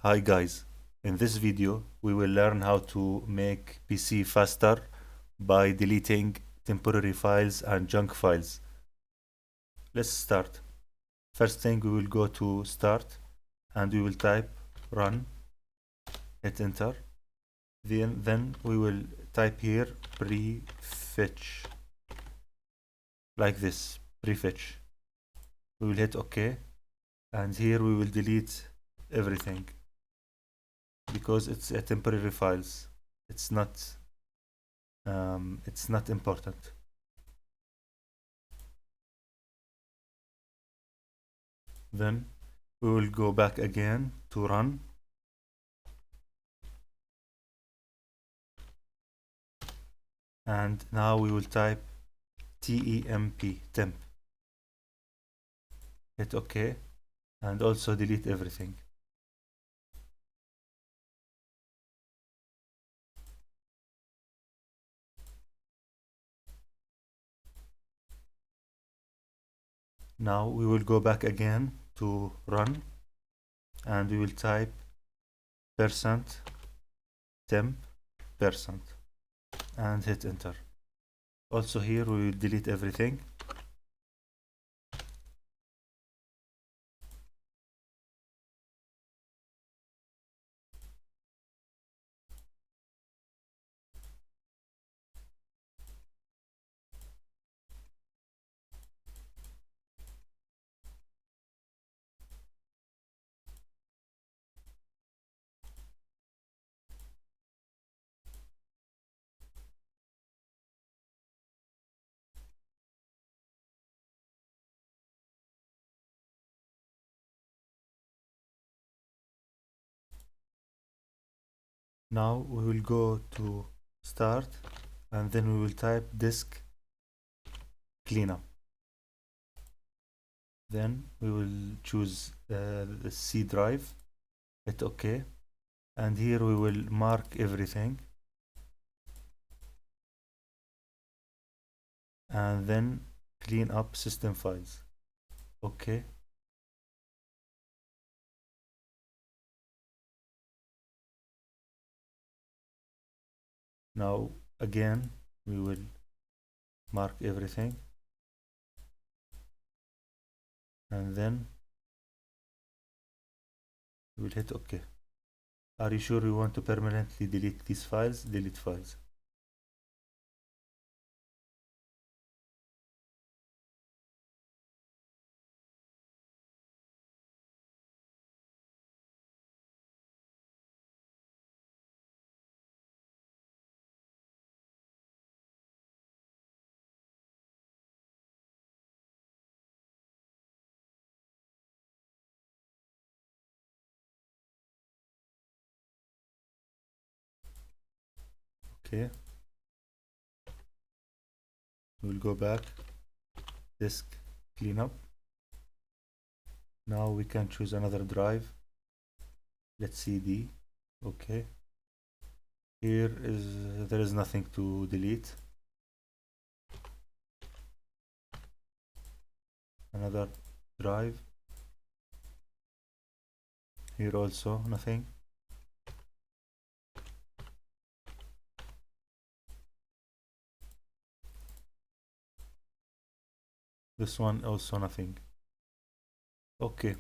Hi guys, in this video we will learn how to make PC faster by deleting temporary files and junk files. Let's start. First thing, we will go to start and we will type run, hit enter. Then we will type here prefetch, like this, prefetch. We will hit OK, and here we will delete everything because it's a temporary files. It's not important. Then we will go back again to run, and now we will type temp, hit OK, and also delete everything. Now we will go back again to run, and we will type %temp% and hit enter. Also here we will delete everything. Now we will go to start, and then we will type disk cleanup. Then we will choose the C drive, hit OK, and here we will mark everything, and then clean up system files. OK. Now again we will mark everything, and then we will hit OK. Are you sure you want to permanently delete these files? Delete files. Okay. We'll go back, disk cleanup. Now we can choose another drive. Let's CD. Okay. Here there is nothing to delete. Another drive. Here also nothing. This one also nothing. Okay.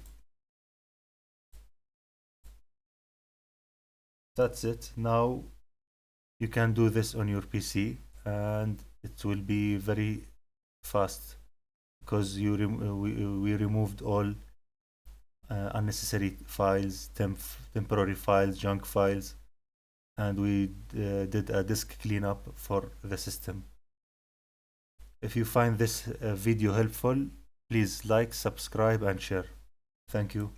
That's it. Now you can do this on your PC, and it will be very fast because we removed all unnecessary files, temporary files, junk files, and we did a disk cleanup for the system. If you find this video helpful, please like, subscribe, and share. Thank you.